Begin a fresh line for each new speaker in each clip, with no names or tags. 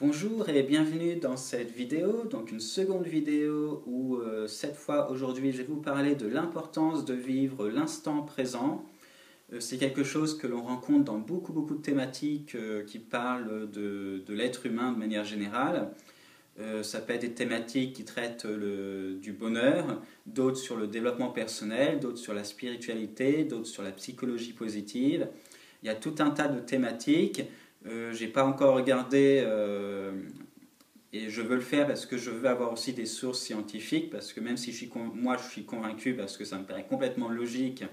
Bonjour et bienvenue dans cette vidéo, donc une seconde vidéo où cette fois aujourd'hui je vais vous parler de l'importance de vivre l'instant présent. C'est quelque chose que l'on rencontre dans beaucoup de thématiques qui parlent de l'être humain de manière générale. Ça peut être des thématiques qui traitent du bonheur, d'autres sur le développement personnel, d'autres sur la spiritualité, d'autres sur la psychologie positive. Il y a tout un tas de thématiques. J'ai pas encore regardé et je veux le faire parce que je veux avoir aussi des sources scientifiques, parce que même si moi je suis convaincu, parce que ça me paraît complètement logique,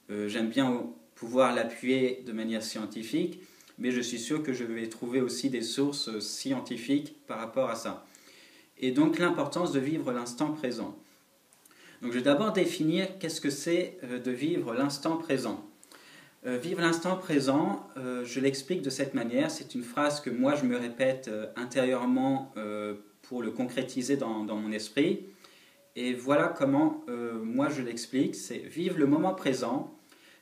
j'aime bien pouvoir l'appuyer de manière scientifique, mais je suis sûr que je vais trouver aussi des sources scientifiques par rapport à ça. Et donc l'importance de vivre l'instant présent. Donc je vais d'abord définir qu'est-ce que c'est de vivre l'instant présent. Vivre l'instant présent, je l'explique de cette manière, c'est une phrase que moi je me répète intérieurement pour le concrétiser dans mon esprit. Et voilà comment moi je l'explique, c'est vivre le moment présent,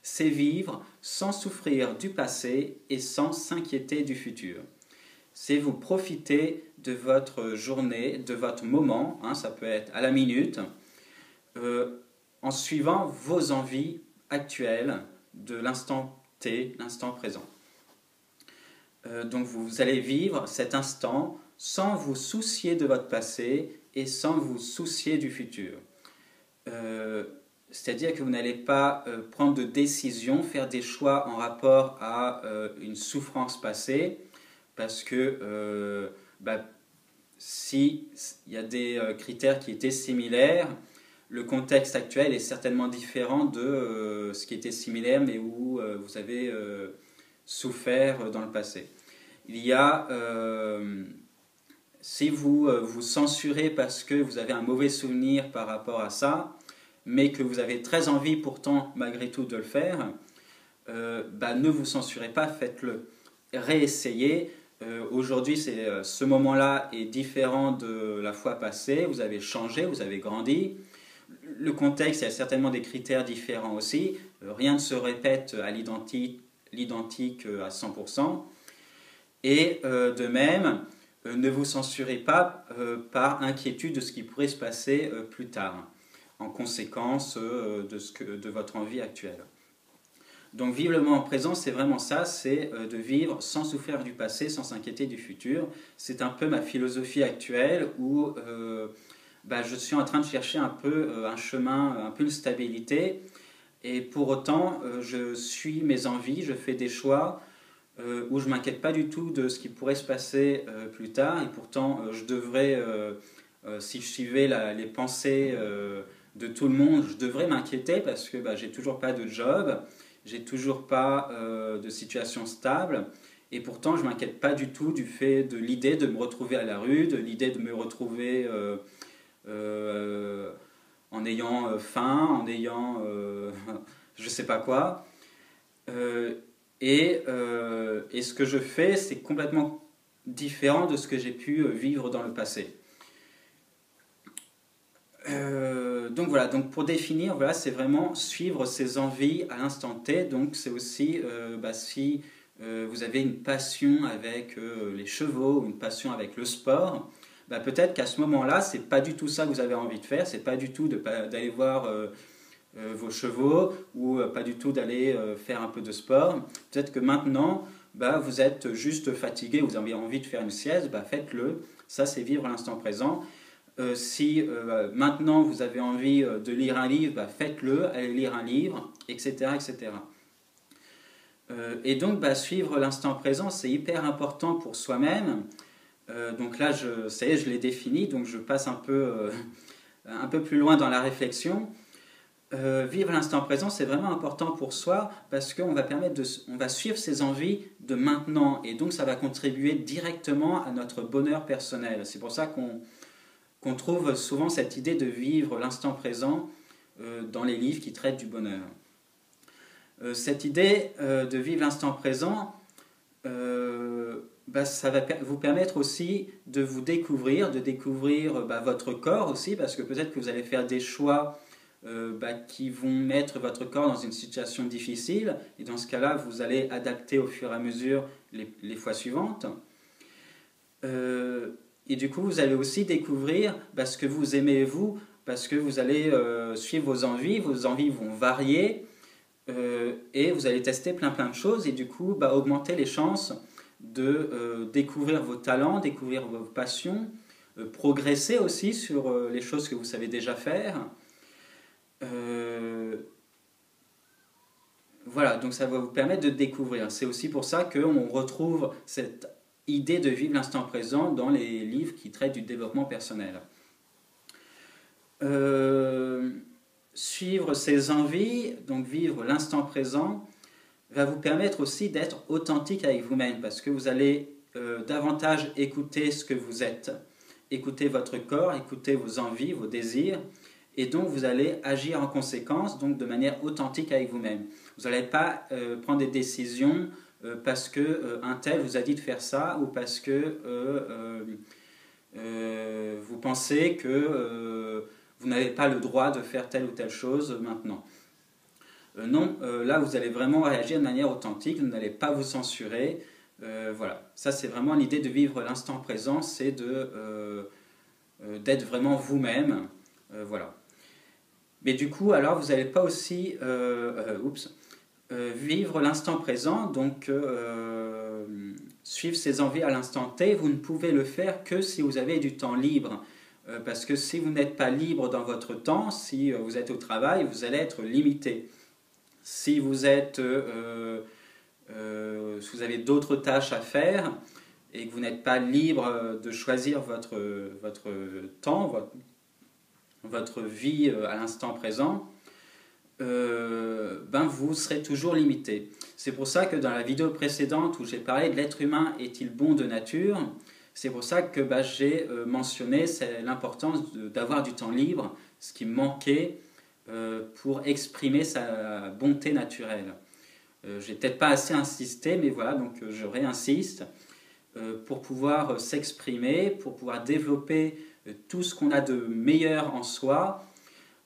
c'est vivre sans souffrir du passé et sans s'inquiéter du futur. C'est vous profiter de votre journée, de votre moment, ça peut être à la minute, en suivant vos envies actuelles, de l'instant T, l'instant présent. Donc vous allez vivre cet instant sans vous soucier de votre passé et sans vous soucier du futur. C'est-à-dire que vous n'allez pas prendre de décisions, faire des choix en rapport à une souffrance passée, parce que s'il y a des critères qui étaient similaires, le contexte actuel est certainement différent de ce qui était similaire, mais où vous avez souffert dans le passé. Il y a, si vous vous censurez parce que vous avez un mauvais souvenir par rapport à ça, mais que vous avez très envie pourtant malgré tout de le faire, ne vous censurez pas, faites-le. Réessayez. Aujourd'hui, ce moment-là est différent de la fois passée, vous avez changé, vous avez grandi. Le contexte, il y a certainement des critères différents aussi. Rien ne se répète à l'identique à 100%. Et de même, ne vous censurez pas par inquiétude de ce qui pourrait se passer plus tard, en conséquence de votre envie actuelle. Donc vivre le moment présent, c'est vraiment ça, c'est de vivre sans souffrir du passé, sans s'inquiéter du futur. C'est un peu ma philosophie actuelle où je suis en train de chercher un peu un chemin, un peu une stabilité. Et pour autant, je suis mes envies, je fais des choix où je ne m'inquiète pas du tout de ce qui pourrait se passer plus tard. Et pourtant, je devrais, si je suivais les pensées de tout le monde, je devrais m'inquiéter parce que j'ai toujours pas de job, j'ai toujours pas de situation stable. Et pourtant, je ne m'inquiète pas du tout du fait de l'idée de me retrouver à la rue, de l'idée de me retrouver en ayant faim, en ayant je sais pas quoi. Et ce que je fais, c'est complètement différent de ce que j'ai pu vivre dans le passé. Donc voilà, donc pour définir, voilà, c'est vraiment suivre ses envies à l'instant T. Donc c'est aussi si vous avez une passion avec les chevaux, une passion avec le sport, peut-être qu'à ce moment-là, c'est pas du tout ça que vous avez envie de faire, c'est pas du tout d'aller voir vos chevaux ou pas du tout d'aller faire un peu de sport. Peut-être que maintenant, vous êtes juste fatigué, vous avez envie de faire une sieste, faites-le. Ça, c'est vivre l'instant présent. Si maintenant vous avez envie de lire un livre, faites-le, allez lire un livre, etc. etc. Et donc suivre l'instant présent, c'est hyper important pour soi-même. Donc là, ça y est, je l'ai défini, donc je passe un peu plus loin dans la réflexion. Vivre l'instant présent, c'est vraiment important pour soi parce qu'on va suivre ses envies de maintenant, et donc ça va contribuer directement à notre bonheur personnel. C'est pour ça qu'on trouve souvent cette idée de vivre l'instant présent dans les livres qui traitent du bonheur. Cette idée de vivre l'instant présent, ça va vous permettre aussi de vous découvrir, votre corps aussi, parce que peut-être que vous allez faire des choix qui vont mettre votre corps dans une situation difficile, et dans ce cas-là, vous allez adapter au fur et à mesure les fois suivantes. Et du coup, vous allez aussi découvrir ce que vous aimez vous, parce que vous allez suivre vos envies vont varier, et vous allez tester plein de choses, et du coup, augmenter les chances de découvrir vos talents, découvrir vos passions, progresser aussi sur les choses que vous savez déjà faire. Voilà, donc ça va vous permettre de découvrir. C'est aussi pour ça qu'on retrouve cette idée de vivre l'instant présent dans les livres qui traitent du développement personnel. Suivre ses envies, donc vivre l'instant présent, va vous permettre aussi d'être authentique avec vous-même, parce que vous allez davantage écouter ce que vous êtes, écouter votre corps, écouter vos envies, vos désirs, et donc vous allez agir en conséquence, donc de manière authentique avec vous-même. Vous n'allez pas prendre des décisions parce que un tel vous a dit de faire ça, ou parce que vous pensez que vous n'avez pas le droit de faire telle ou telle chose maintenant. Non, là vous allez vraiment réagir de manière authentique, vous n'allez pas vous censurer. Voilà, ça c'est vraiment l'idée de vivre l'instant présent, c'est d'être vraiment vous-même. Voilà. Mais du coup, alors vous n'allez pas aussi vivre l'instant présent, donc suivre ses envies à l'instant T. Vous ne pouvez le faire que si vous avez du temps libre. Parce que si vous n'êtes pas libre dans votre temps, si vous êtes au travail, vous allez être limité. Si vous êtes, si vous avez d'autres tâches à faire et que vous n'êtes pas libre de choisir votre temps, votre vie à l'instant présent, vous serez toujours limité. C'est pour ça que dans la vidéo précédente où j'ai parlé de l'être humain est-il bon de nature, c'est pour ça que j'ai mentionné l'importance d'avoir du temps libre, ce qui me manquait pour exprimer sa bonté naturelle. J'ai peut-être pas assez insisté, mais voilà, donc je réinsiste. Pour pouvoir s'exprimer, pour pouvoir développer tout ce qu'on a de meilleur en soi,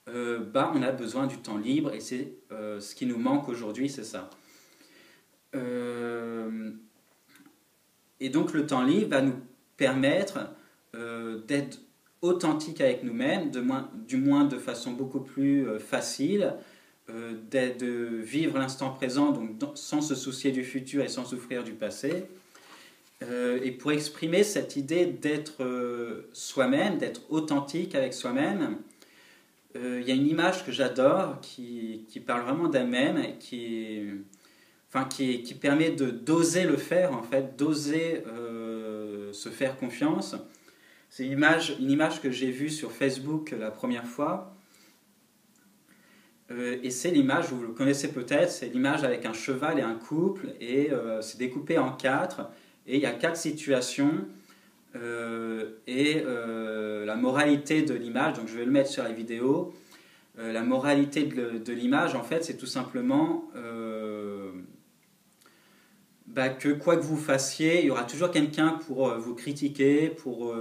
on a besoin du temps libre, et c'est ce qui nous manque aujourd'hui, c'est ça. Et donc le temps libre va nous permettre d'être authentique avec nous-mêmes, du moins de façon beaucoup plus facile, de vivre l'instant présent, donc sans se soucier du futur et sans souffrir du passé. Et pour exprimer cette idée d'être soi-même, d'être authentique avec soi-même, il y a une image que j'adore qui parle vraiment d'elle-même, qui permet d'oser le faire, en fait, d'oser se faire confiance. C'est une image que j'ai vue sur Facebook la première fois. Et c'est l'image, vous le connaissez peut-être, c'est l'image avec un cheval et un couple, et c'est découpé en 4, et il y a 4 situations, la moralité de l'image, donc je vais le mettre sur la vidéo, la moralité de l'image, en fait, c'est tout simplement que quoi que vous fassiez, il y aura toujours quelqu'un pour vous critiquer, pour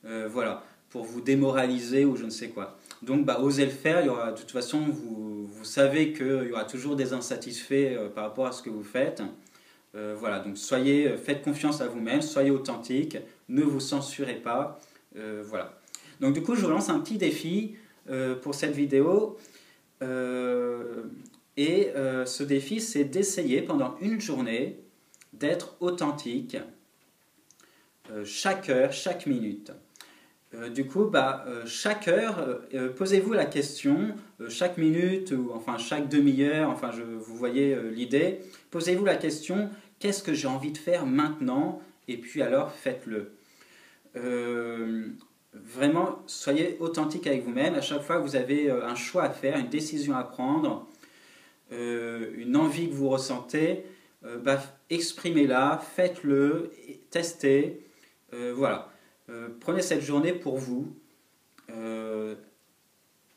vous démoraliser ou je ne sais quoi. Donc osez le faire, il y aura, de toute façon vous savez qu'il y aura toujours des insatisfaits par rapport à ce que vous faites. Voilà, donc faites confiance à vous-même, soyez authentique, ne vous censurez pas. Voilà. Donc du coup je vous lance un petit défi pour cette vidéo. Ce défi, c'est d'essayer pendant une journée d'être authentique chaque heure, chaque minute. Du coup, chaque heure, posez-vous la question, chaque minute, ou enfin chaque demi-heure, vous voyez l'idée, posez-vous la question, qu'est-ce que j'ai envie de faire maintenant? Et puis alors, faites-le. Vraiment, soyez authentique avec vous-même. À chaque fois que vous avez un choix à faire, une décision à prendre, une envie que vous ressentez, exprimez-la, faites-le, testez. Voilà. Prenez cette journée pour vous.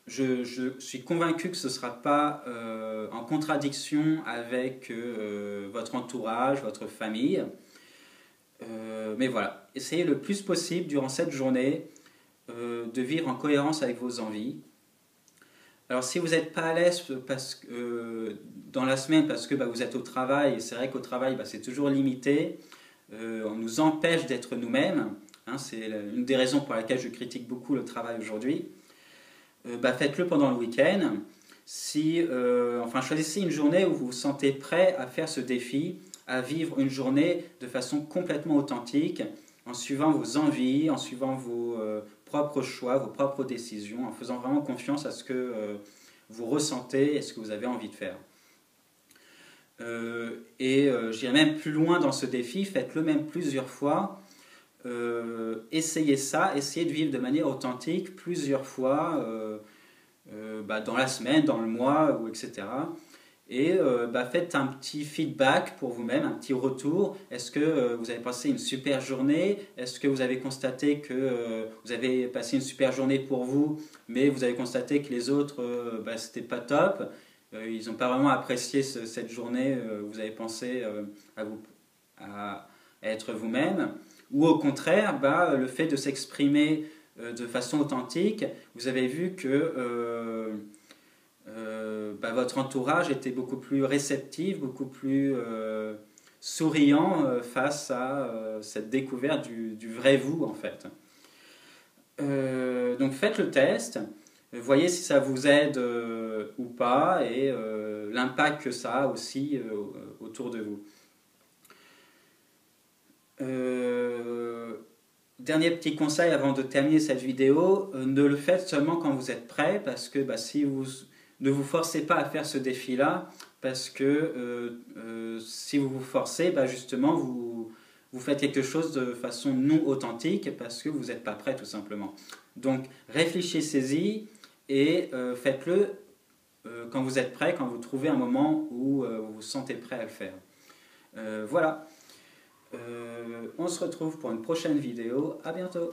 Je suis convaincu que ce ne sera pas en contradiction avec votre entourage, votre famille. Mais voilà, essayez le plus possible durant cette journée de vivre en cohérence avec vos envies. Alors si vous n'êtes pas à l'aise dans la semaine parce que vous êtes au travail, et c'est vrai qu'au travail c'est toujours limité, on nous empêche d'être nous-mêmes, hein, c'est une des raisons pour laquelle je critique beaucoup le travail aujourd'hui. Faites-le pendant le week-end. Choisissez une journée où vous vous sentez prêt à faire ce défi, à vivre une journée de façon complètement authentique, en suivant vos envies, en suivant vos propres choix, vos propres décisions, en faisant vraiment confiance à ce que vous ressentez et ce que vous avez envie de faire. J'irai même plus loin dans ce défi, faites-le même plusieurs fois. Essayez ça, essayez de vivre de manière authentique plusieurs fois dans la semaine, dans le mois, etc. Et faites un petit feedback pour vous-même, un petit retour. Est-ce que vous avez passé une super journée? Est-ce que vous avez constaté que vous avez passé une super journée pour vous, mais vous avez constaté que les autres, c'était pas top? Ils n'ont pas vraiment apprécié cette journée, vous avez pensé à être vous-même? Ou au contraire, le fait de s'exprimer de façon authentique, vous avez vu que votre entourage était beaucoup plus réceptif, beaucoup plus souriant face à cette découverte du vrai vous en fait. Donc faites le test, voyez si ça vous aide ou pas et l'impact que ça a aussi autour de vous. Dernier petit conseil avant de terminer cette vidéo, ne le faites seulement quand vous êtes prêt, parce que si vous ne vous forcez pas à faire ce défi-là, parce que si vous vous forcez, justement vous faites quelque chose de façon non authentique, parce que vous n'êtes pas prêt tout simplement. Donc réfléchissez-y et faites-le quand vous êtes prêt, quand vous trouvez un moment où vous vous sentez prêt à le faire. Voilà. On se retrouve pour une prochaine vidéo. À bientôt.